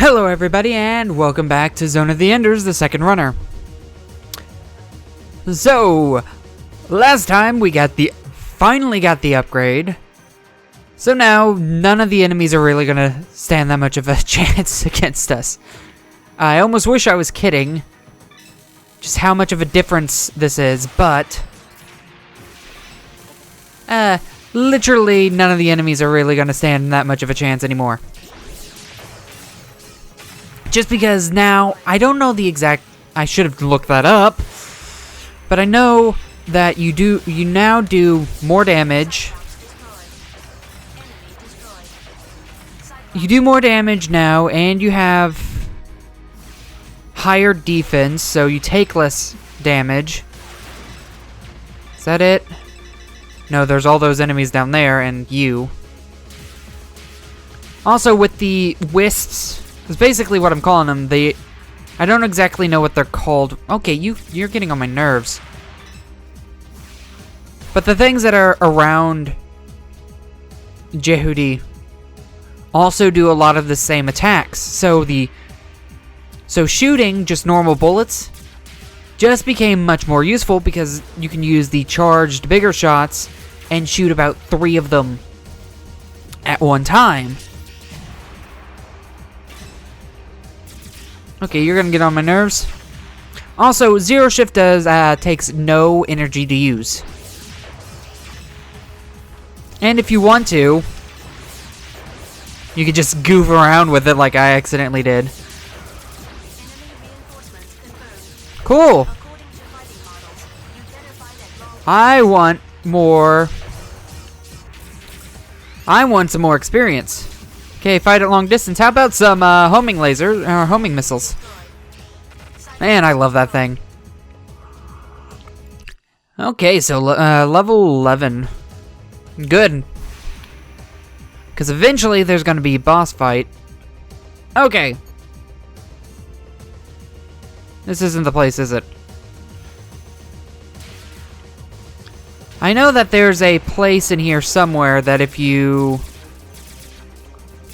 Hello everybody and welcome back to Zone of the Enders, the second runner. So, last time we finally got the upgrade. So now, none of the enemies are really gonna stand that much of a chance against us. I almost wish I was kidding, just how much of a difference this is, but literally none of the enemies are really gonna stand that much of a chance anymore. Just because now, I don't know the exact, I should have looked that up, but I know that you now do more damage. You do more damage now, and you have higher defense, so you take less damage. Is that it? No, there's all those enemies down there, and you. Also, with the wisps, that's basically what I'm calling them. I don't exactly know what they're called. Okay, you're getting on my nerves. But the things that are around Jehudi also do a lot of the same attacks. So shooting just normal bullets just became much more useful because you can use the charged bigger shots and shoot about 3 of them at one time. Okay, you're gonna get on my nerves. Also, Zero Shift takes no energy to use. And if you want to, you could just goof around with it like I accidentally did. Cool! I want some more experience. Okay, fight at long distance. How about some homing lasers or homing missiles? Man, I love that thing. Okay, so level 11. Good. Because eventually there's going to be a boss fight. Okay. This isn't the place, is it? I know that there's a place in here somewhere that if you...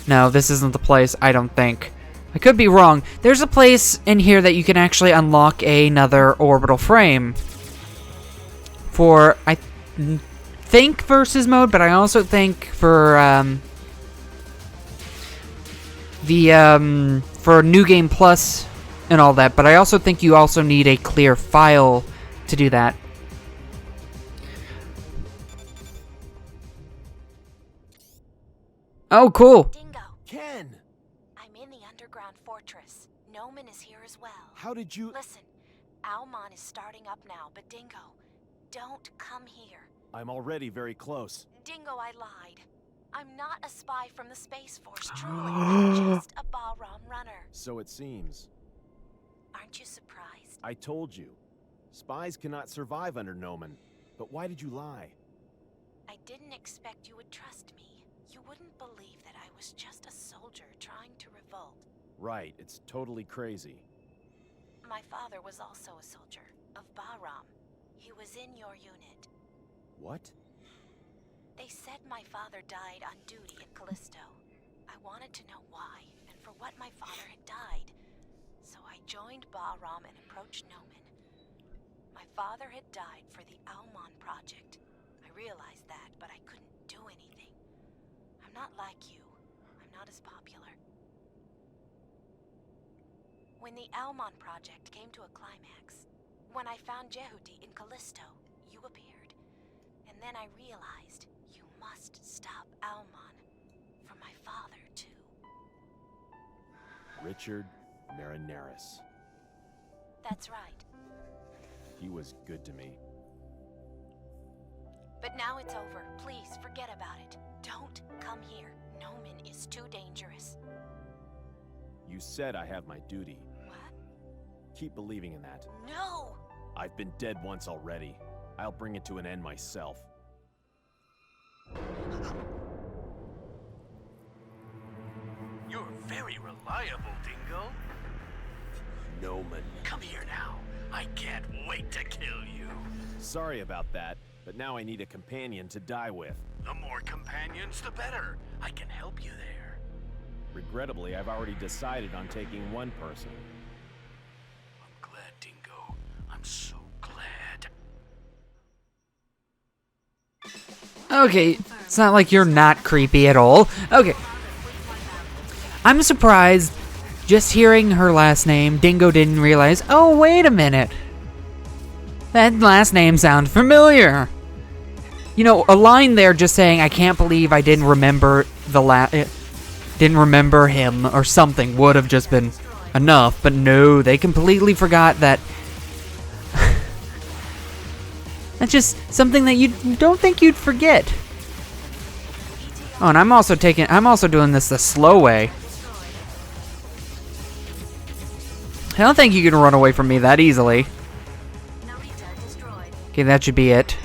No, this isn't the place, I don't think. I could be wrong. There's a place in here that you can actually unlock another orbital frame. For, I think, versus mode, but I also think for, for New Game Plus and all that. But I also think you also need a clear file to do that. Oh, cool. Ken! I'm in the underground fortress. Noman is here as well. How did you... Listen, Almon is starting up now, but Dingo, don't come here. I'm already very close. Dingo, I lied. I'm not a spy from the Space Force, truly. I'm just a Bahram runner. So it seems. Aren't you surprised? I told you. Spies cannot survive under Noman. But why did you lie? I didn't expect you would trust me. You wouldn't believe that I was just a soldier trying to revolt. Right, it's totally crazy. My father was also a soldier of Bahram. He was in your unit. What? They said my father died on duty in Callisto. I wanted to know why and for what my father had died. So I joined Bahram and approached Noman. My father had died for the Almon project. I realized that, but I couldn't do anything. I'm not like you. I'm not as popular. When the Almon project came to a climax, when I found Jehudi in Callisto, you appeared. And then I realized you must stop Almon for my father, too. Richard Marinaris. That's right. He was good to me. But now it's over. Please, forget about it. Don't come here. Noman is too dangerous. You said I have my duty. What? Keep believing in that. No! I've been dead once already. I'll bring it to an end myself. You're very reliable, Dingo. Noman. Come here now. I can't wait to kill you. Sorry about that, but now I need a companion to die with. The more companions, the better. I can help you there. Regrettably, I've already decided on taking one person. I'm glad, Dingo. I'm so glad. Okay, it's not like you're not creepy at all. Okay. I'm surprised just hearing her last name, Dingo didn't realize, oh, wait a minute. That last name sounds familiar. You know, a line there just saying, I can't believe I didn't remember didn't remember him or something would have just been enough, but no, they completely forgot that. That's just something that you don't think you'd forget. Oh, and I'm also doing this the slow way. I don't think you can run away from me that easily. Okay, that should be it.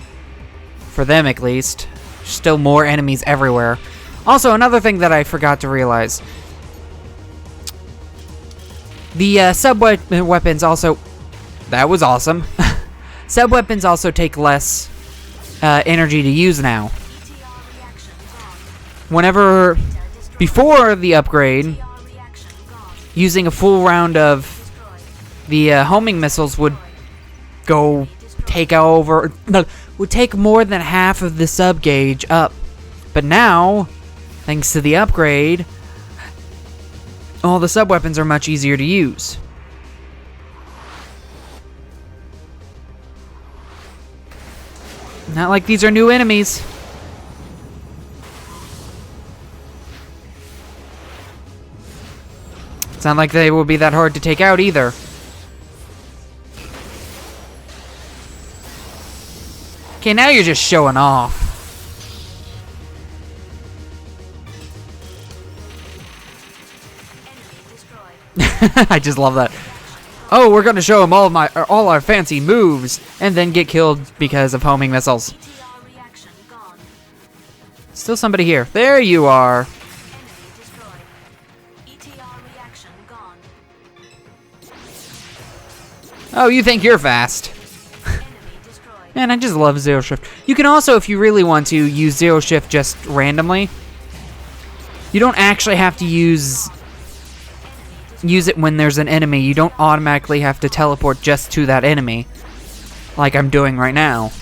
For them, at least. Still more enemies everywhere. Also, another thing that I forgot to realize. The sub-weapons also... That was awesome. Sub-weapons also take less energy to use now. Whenever... Before the upgrade, using a full round of the homing missiles would go take over... No, would take more than half of the sub gauge up. But now, thanks to the upgrade, all the sub weapons are much easier to use. Not like these are new enemies. It's not like they will be that hard to take out either. Okay, now you're just showing off. I just love that. Oh, we're gonna show them all our fancy moves, and then get killed because of homing missiles. Still somebody here. There you are. Oh, you think you're fast? Man, I just love Zero Shift. You can also, if you really want to, use Zero Shift just randomly. You don't actually have to use it when there's an enemy. You don't automatically have to teleport just to that enemy, like I'm doing right now.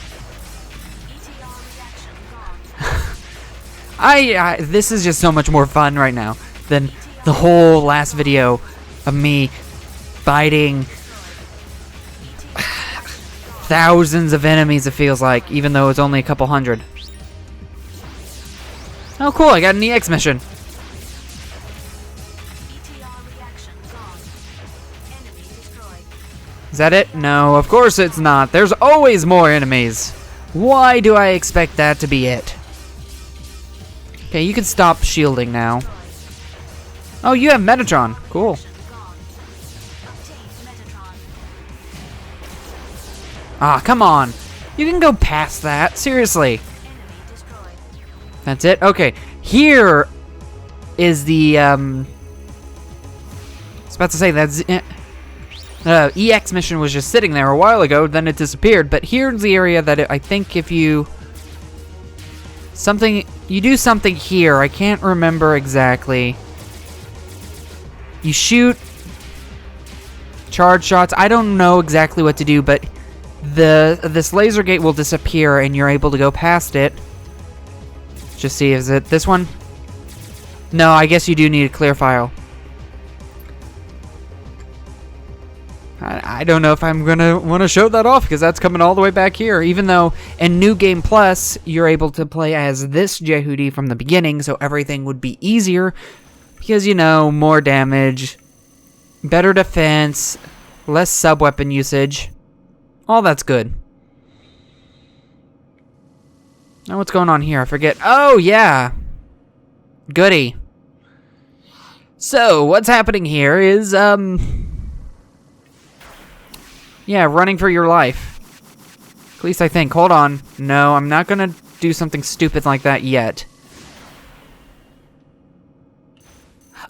This is just so much more fun right now than the whole last video of me fighting thousands of enemies, it feels like, even though it's only a couple hundred. Oh, cool, I got an EX mission. Is that it? No, of course it's not. There's always more enemies. Why do I expect that to be it? Okay, you can stop shielding now. Oh, you have Metatron. Cool. Ah, come on. You can go past that. Seriously. That's it? Okay. Here is the, I was about to say, that's... EX mission was just sitting there a while ago, then it disappeared. But here's the area that I think if you... You do something here. I can't remember exactly. You shoot... charge shots. I don't know exactly what to do, but... This laser gate will disappear and you're able to go past it. Just see, is it this one? No, I guess you do need a clear file. I don't know if I'm gonna want to show that off because that's coming all the way back here. Even though in New Game Plus, you're able to play as this Jehudi from the beginning, so everything would be easier. Because, you know, more damage, better defense, less sub-weapon usage. All that's good. Now what's going on here? I forget. Oh, yeah. Goody. So, what's happening here is, yeah, running for your life. At least I think. Hold on. No, I'm not gonna do something stupid like that yet.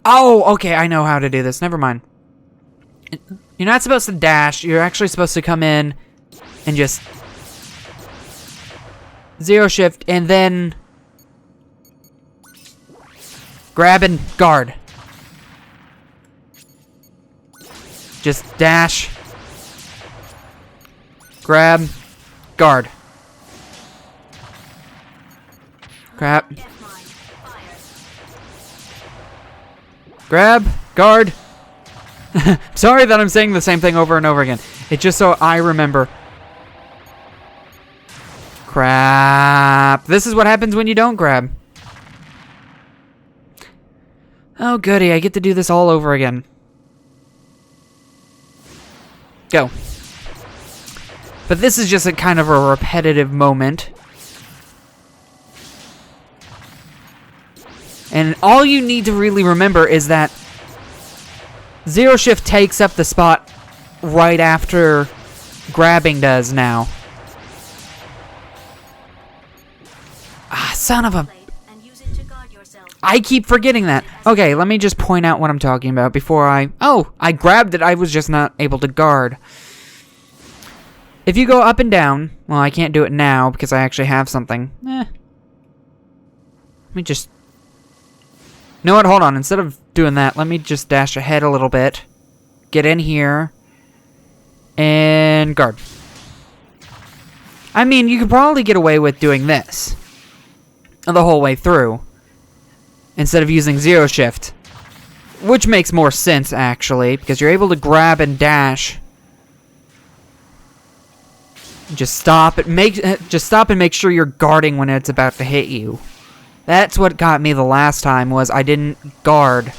Oh, okay, I know how to do this. Never mind. You're not supposed to dash. You're actually supposed to come in and just zero shift and then grab and guard. Just dash. Grab. Guard. Crap. Grab. Guard. Sorry that I'm saying the same thing over and over again. It's just so I remember. Crap. This is what happens when you don't grab. Oh, goody. I get to do this all over again. Go. But this is just a kind of a repetitive moment. And all you need to really remember is that Zero Shift takes up the spot right after grabbing does now. Ah, son of a... I keep forgetting that. Okay, let me just point out what I'm talking about before I... Oh, I grabbed it. I was just not able to guard. If you go up and down... Well, I can't do it now because I actually have something. Let me just... You know what? Hold on. Instead of doing that, let me just dash ahead a little bit. Get in here. And guard. I mean, you could probably get away with doing this the whole way through, instead of using Zero Shift, which makes more sense actually, because you're able to grab and dash. Just stop and make sure you're guarding when it's about to hit you. That's what got me the last time, was I didn't guard.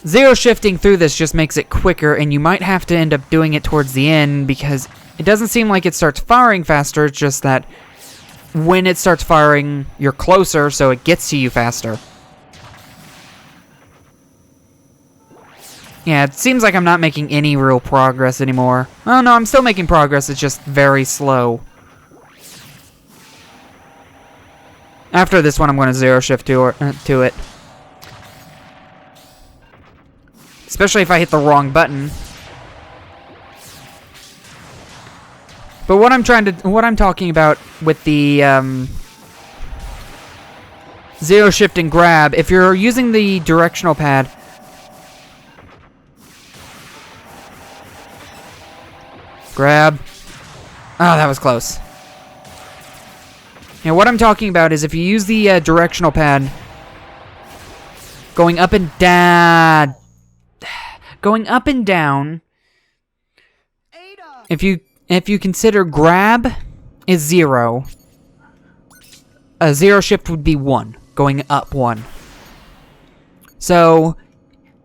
Zero shifting through this just makes it quicker, and you might have to end up doing it towards the end because it doesn't seem like it starts firing faster. It's just that when it starts firing, you're closer, so it gets to you faster. Yeah, it seems like I'm not making any real progress anymore. Oh no, I'm still making progress, it's just very slow. After this one, I'm going to Zero Shift to it. Especially if I hit the wrong button. But what I'm talking about with the Zero Shift and grab, if you're using the directional pad, grab. Oh, that was close. Now, what I'm talking about is if you use the directional pad, going up and down, if you consider grab is 0, a Zero Shift would be 1, going up 1. So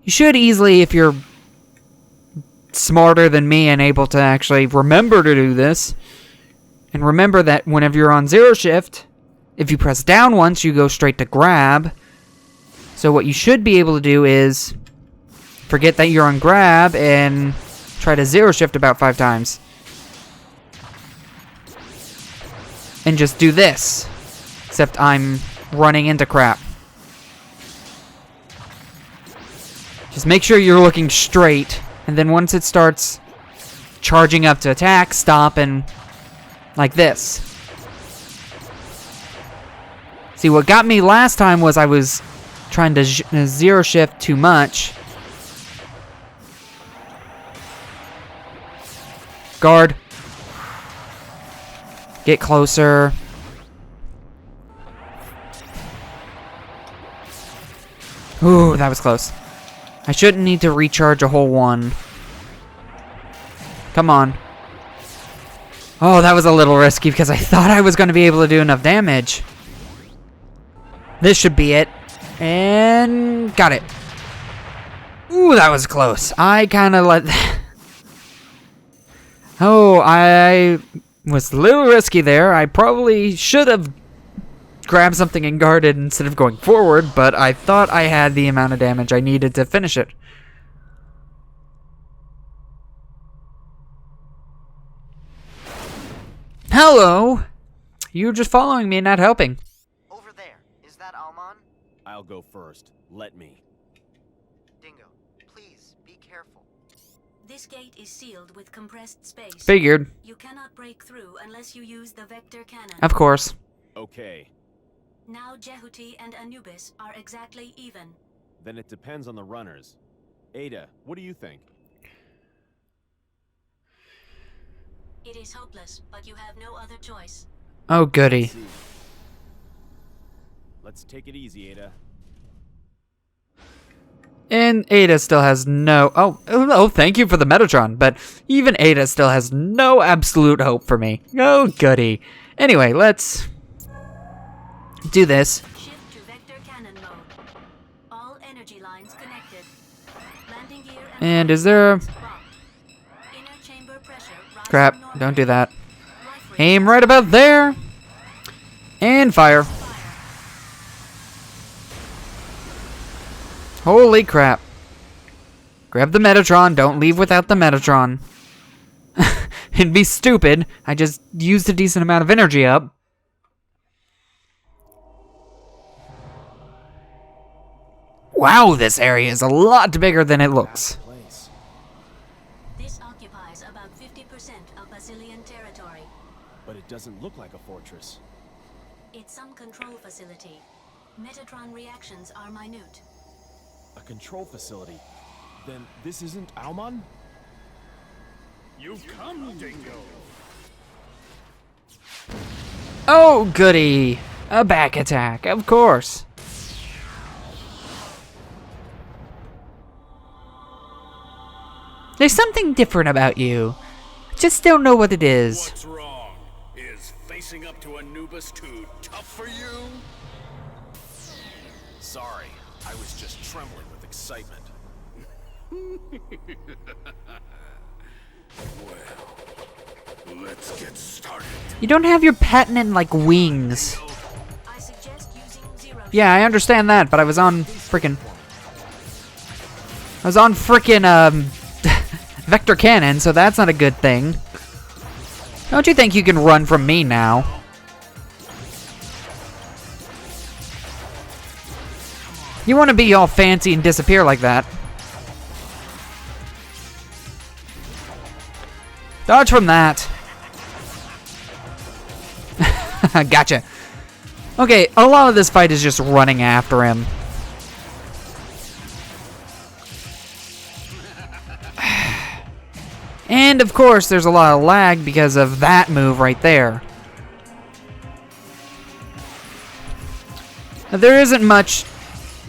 you should easily, if you're smarter than me and able to actually remember to do this, and remember that whenever you're on Zero Shift, if you press down once, you go straight to grab. So what you should be able to do is forget that you're on grab and try to Zero Shift about 5 times. And just do this. Except I'm running into crap. Just make sure you're looking straight, and then once it starts charging up to attack, stop and... like this. See, what got me last time was I was trying to Zero Shift too much. Guard. Get closer. Ooh, that was close. I shouldn't need to recharge a whole one. Come on. Oh, that was a little risky because I thought I was going to be able to do enough damage. This should be it. And got it. Ooh, that was close. I kind of let... Oh, I was a little risky there. I probably should have grabbed something and guarded instead of going forward, but I thought I had the amount of damage I needed to finish it. Hello! You were just following me and not helping. Over there. Is that Alman? I'll go first. Let me. Dingo, please be careful. This gate is sealed with compressed space. Figured. You cannot break through unless you use the vector cannon. Of course. Okay. Now Jehuti and Anubis are exactly even. Then it depends on the runners. Ada, what do you think? It is hopeless, but you have no other choice. Oh, goody. Let's take it easy, Ada. And Ada still has no... Oh, thank you for the Metatron, but even Ada still has no absolute hope for me. Oh, goody. Anyway, let's do this. Shift to vector cannon mode. All energy lines connected. Landing gear And is there a... locked. Inner chamber pressure rising Crap, normal. don't do that. Life rate Aim right about there. And fire. Holy crap. Grab the Metatron. Don't leave without the Metatron. It'd be stupid. I just used a decent amount of energy up. Wow, this area is a lot bigger than it looks. Place. This occupies about 50% of Basilian territory. But it doesn't look like a fortress. It's some control facility. Metatron reactions are minute. A control facility. Then this isn't Almon? You come, Dingo. Oh, goody. A back attack, of course. There's something different about you. Just don't know what it is. What's wrong? Is facing up to Anubis too tough for you? Sorry, I was just trembling with excitement. Well, let's get started. You don't have your patent like wings. I suggest using zero. Yeah, I understand that, but I was on frickin' vector cannon, so that's not a good thing. Don't you think you can run from me now? You want to be all fancy and disappear like that. Dodge from that. Gotcha. Okay, a lot of this fight is just running after him. And of course, there's a lot of lag because of that move right there. Now, there isn't much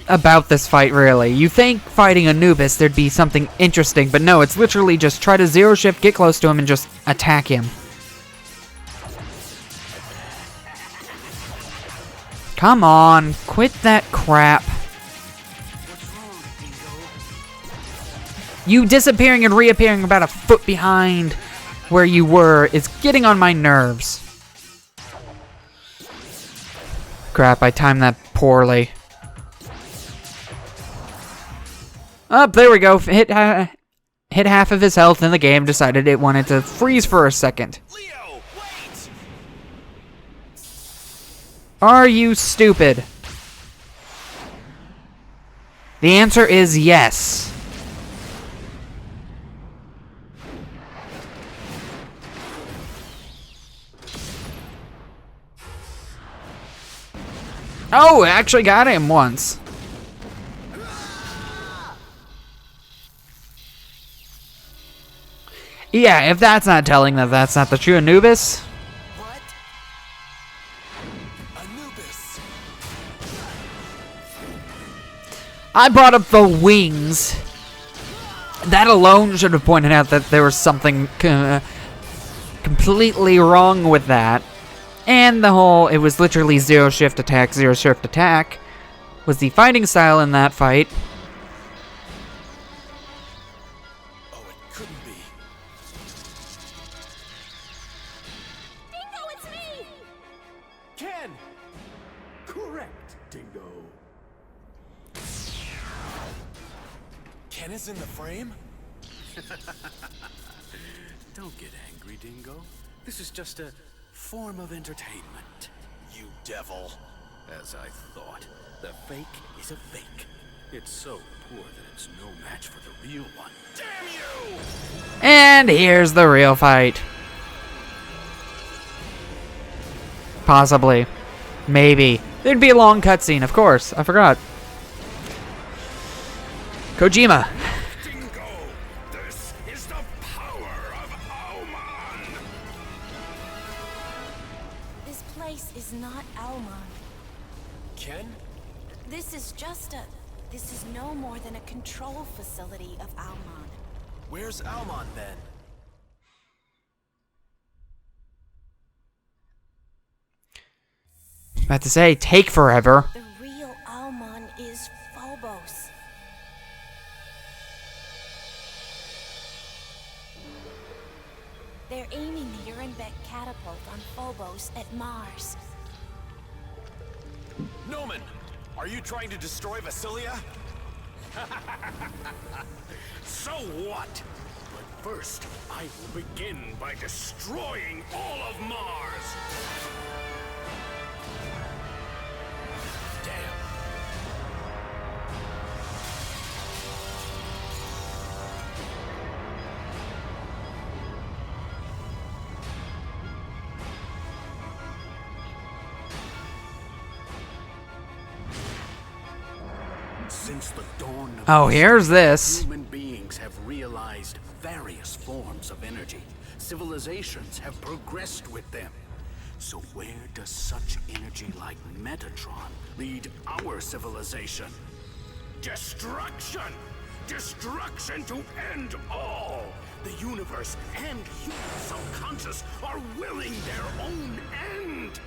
about this fight, really. You think fighting Anubis there'd be something interesting, but no, it's literally just try to zero shift, get close to him, and just attack him. Come on, quit that crap. You disappearing and reappearing about a foot behind where you were is getting on my nerves. Crap, I timed that poorly. Up, there we go. Hit half of his health in the game, decided it wanted to freeze for a second. Leo, wait! Are you stupid? The answer is yes. Oh, I actually got him once. Yeah, if that's not telling that that's not the true Anubis. What? Anubis! I brought up the wings. That alone should have pointed out that there was something completely wrong with that. And the whole, it was literally zero shift attack, was the fighting style in that fight. Oh, it couldn't be. Dingo, it's me! Ken! Correct, Dingo. Ken is in the frame? Don't get angry, Dingo. This is just a form of entertainment. You devil. As I thought, the fake is a fake. It's so poor that it's no match for the real one. Damn you! And here's the real fight. Possibly. Maybe. There'd be a long cutscene, of course. I forgot. Kojima. Dingo, this is the power of Alman. This place is not Alman. Ken? This is no more than a control facility of Alman. Where's Alman then? About to say, take forever. The real Alman is Phobos. They're aiming the Urenbeck catapult on Phobos at Mars. Noman, are you trying to destroy Vasilia? So what? But first, I will begin by destroying all of Mars. Damn. Since the dawn of Oh, history, here's this. Human beings have realized various forms of energy. Civilizations have progressed with them. So where does such energy like Metatron lead our civilization? Destruction! Destruction to end all! The universe and human subconscious are willing their own end!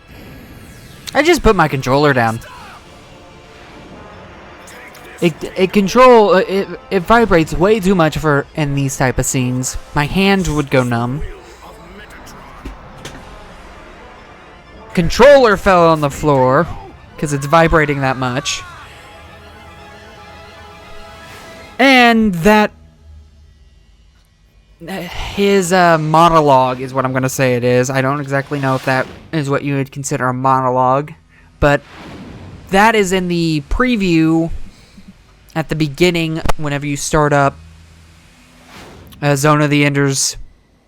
I just put my controller down. Take this It vibrates way too much for in these type of scenes. My hand would go numb. will of Metatron. Controller fell on the floor because it's vibrating that much. And that his monologue is what I'm gonna say it is. I don't exactly know if that is what you would consider a monologue, but that is in the preview at the beginning whenever you start up Zone of the Enders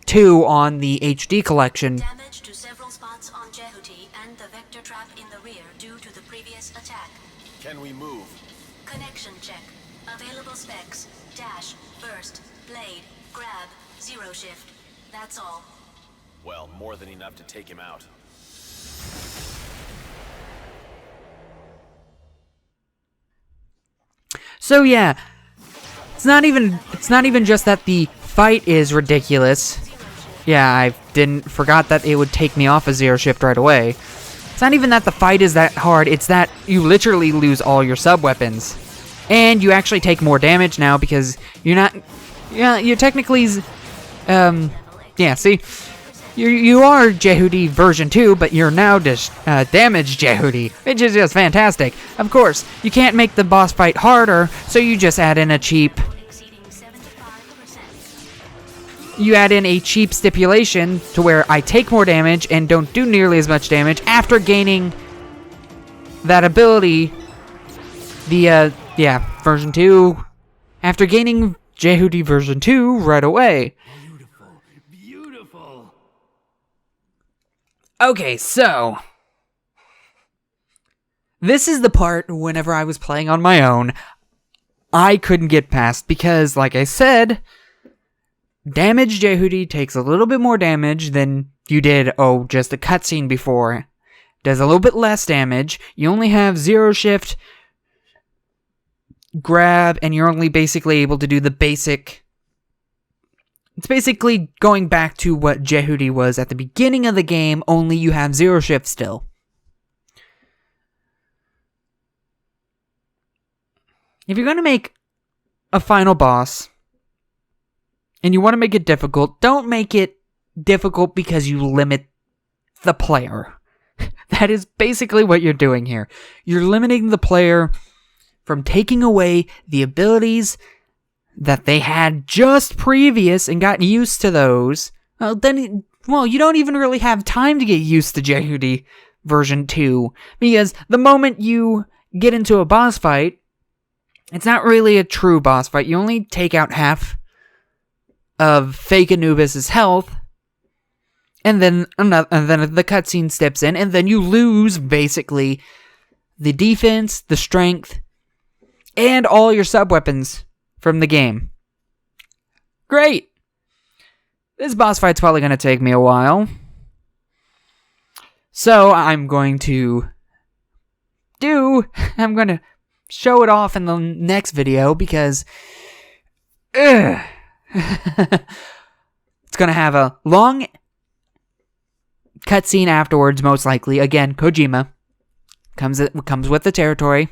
2 on the HD collection. Damage to several spots on Jehuti and the vector trap in the rear due to the previous attack. Can we move? Connection check. Available specs. Dash, burst, blade, grab, zero shift. That's all. Well, more than enough to take him out. So yeah, it's not even just that the fight is ridiculous. Yeah, I forgot that it would take me off a zero shift right away. It's not even that the fight is that hard, it's that you literally lose all your sub-weapons. And you actually take more damage now because you're technically, yeah, see? You are Jehuti version 2, but you're now just damaged Jehuti, which is just fantastic. Of course, you can't make the boss fight harder, so you just add in a cheap... Exceeding 75%. You add in a cheap stipulation to where I take more damage and don't do nearly as much damage after gaining that ability. Version 2. After gaining Jehuti version 2 right away. Beautiful, beautiful. Okay, so this is the part whenever I was playing on my own, I couldn't get past because, like I said, damaged Jehuti takes a little bit more damage than you did, just the cutscene before. Does a little bit less damage. You only have zero shift, grab, and you're only basically able to do the basic... It's basically going back to what Jehuti was at the beginning of the game, only you have zero shift still. If you're going to make a final boss, and you want to make it difficult, don't make it difficult because you limit the player. That is basically what you're doing here. You're limiting the player from taking away the abilities that they had just previous and got used to those. You don't even really have time to get used to Jehuti version 2, because the moment you get into a boss fight, it's not really a true boss fight. You only take out half of fake Anubis' health, and then the cutscene steps in, and then you lose basically the defense, the strength, and all your sub-weapons from the game. Great! This boss fight's probably going to take me a while. So I'm going to show it off in the next video because it's going to have a long cutscene afterwards, most likely. Again, Kojima comes with the territory.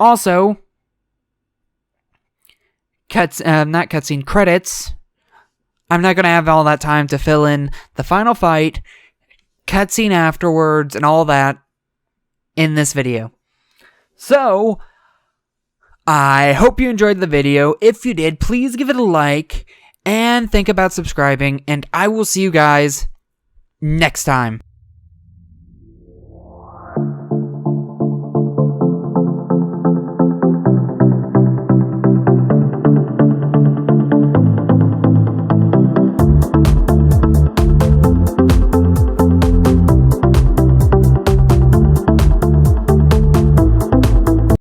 Also, not cutscene, credits. I'm not going to have all that time to fill in the final fight, cutscene afterwards, and all that in this video. So, I hope you enjoyed the video. If you did, please give it a like and think about subscribing, and I will see you guys next time.